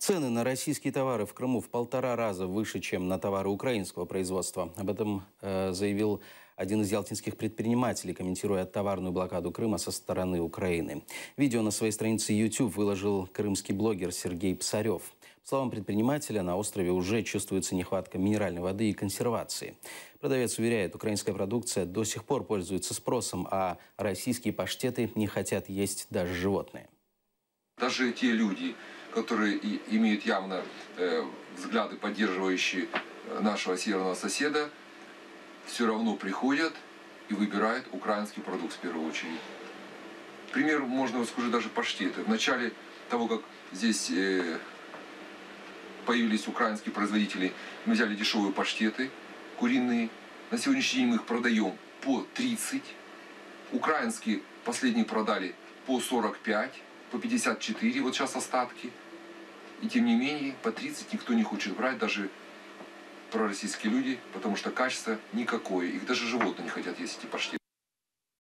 Цены на российские товары в Крыму в 1,5 раза выше, чем на товары украинского производства. Об этом заявил один из ялтинских предпринимателей, комментируя товарную блокаду Крыма со стороны Украины. Видео на своей странице YouTube выложил крымский блогер Сергей Псарев. По словам предпринимателя, на острове уже чувствуется нехватка минеральной воды и консервации. Продавец уверяет, украинская продукция до сих пор пользуется спросом, а российские паштеты не хотят есть даже животные. Даже те люди, которые имеют явно взгляды, поддерживающие нашего северного соседа, все равно приходят и выбирают украинский продукт в первую очередь. Пример можно сказать даже паштеты. В начале того, как здесь появились украинские производители, мы взяли дешевые паштеты куриные. На сегодняшний день мы их продаем по 30. Украинские последние продали по 45, по 54, вот сейчас остатки. И тем не менее, по 30 никто не хочет брать, даже пророссийские люди, потому что качество никакое. Их даже животные не хотят есть эти паштеты.